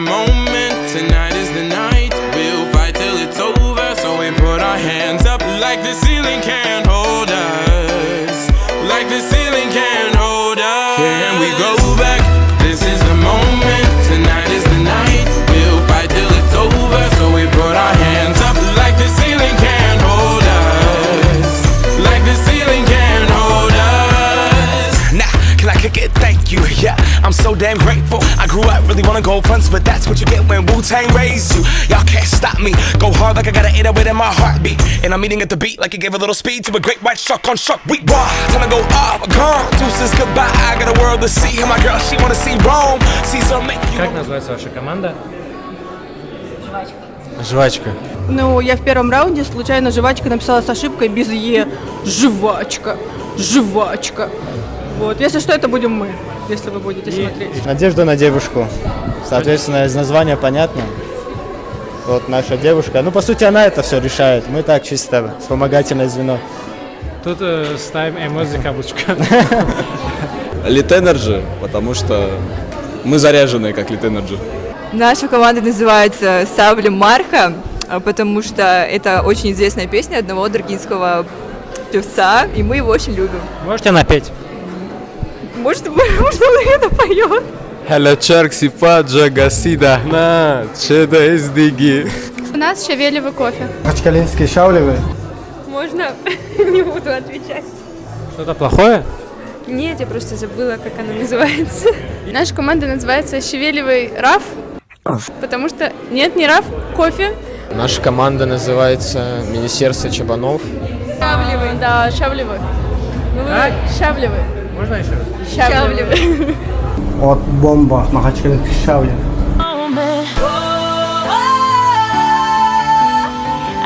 moment, tonight is the night. We'll fight till it's over, so we put our hands up like the ceiling can't hold us. Like the ceiling can't hold us. Can we go back? This is the moment, tonight is the night. We'll fight till it's over, so we put our hands up like the ceiling can't hold us. Like the ceiling can't hold us. Nah, can I kick it? Thank you, yeah, I'm so damn grateful. I grew up really wanna go fronts, but that's what you get when Wu-Tang raised you. Y'all can't stop me, go hard like I gotta 808 in my heartbeat. And I'm eating at the beat like it gave a little speed to a great white shark on Shark Week. Wow, time to go up, gone, deuces goodbye. I got a world to see, and my girl, she wanna see Rome. Caesar make you. Как называется ваша команда? Жвачка. Ну, я в первом раунде случайно жвачка написала с ошибкой без Е. Жвачка. Жвачка. Вот. Если что, это будем мы, если вы будете смотреть. Надежда на девушку. Соответственно, из названия понятно. Вот наша девушка. Ну, по сути, она это все решает. Мы так чисто вспомогательное звено. Тут ставим эмодзи каблучка. Lit Energy, потому что мы заряженные, как Lit Energy. Наша команда называется «Сабля Марка», потому что это очень известная песня одного даргинского певца, и мы его очень любим. Можете напеть? Может, он это поет? Hello, Чаркси, Паджа, Гасида, на, Чеда из Диги. У нас шавелевый кофе. Махачкалинские шаулевые. Можно? Не буду отвечать. Что-то плохое? Нет, я просто забыла, как она называется. Наша команда называется «Шевелевый Раф», потому что... Нет, не Раф, кофе. Наша команда называется «Министерство Чабанов». Шавлевый, да, шавлевый. Как? Шавлевый. Можно еще раз? Шавлевый. От бомба Махачкалинских шаулев.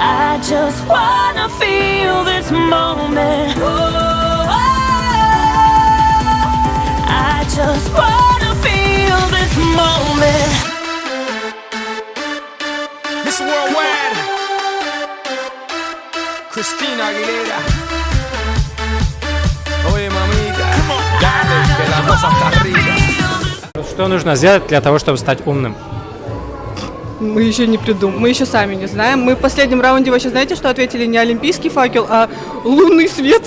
I just wanna feel this moment. I just wanna feel this moment. Miss Worldwide, Christina Aguilera. Oye, mamita, dale, que la cosa está rica. Что нужно сделать для того, чтобы стать умным? Мы еще не придумали, мы еще сами не знаем. Мы в последнем раунде вообще знаете, что ответили не олимпийский факел, а лунный свет.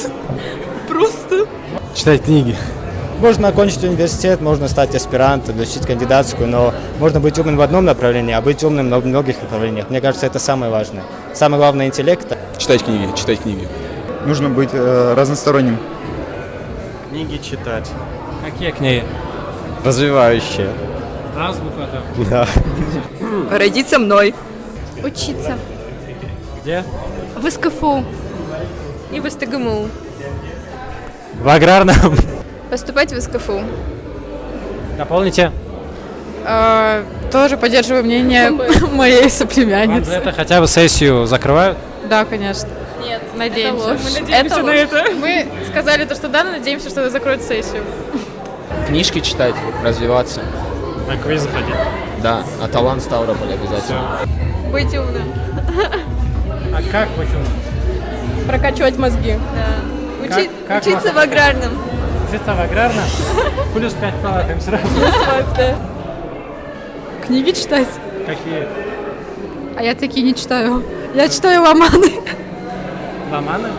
Просто. Читать книги. Можно окончить университет, можно стать аспирантом, защитить кандидатскую, но можно быть умным в одном направлении, а быть умным в многих направлениях. Мне кажется, это самое важное. Самое главное — интеллект. Читать книги, читать книги. Нужно быть разносторонним. Книги читать. Какие книги? Развивающие. Азбука там. Да. Родиться мной. Учиться. Где? В СКФУ. И в СТГМУ. В аграрном. Поступать в СКФУ. Дополните. Тоже поддерживаю мнение моей соплемянницы. Вам за это хотя бы сессию закрывают? Да, конечно. Нет, Надеемся. Мы надеемся на это. Мы сказали то, что да, но надеемся, что закроют сессию. Книжки читать, развиваться. На квизы ходить. Да, а талант Ставрополь обязательно. Быть умным. А как быть умным? Прокачивать мозги. Да. Как Учиться в аграрном. Учиться в аграрном? Плюс 5 баллов им сразу. Книги читать. Какие? А я такие не читаю. Я читаю романы. Романы?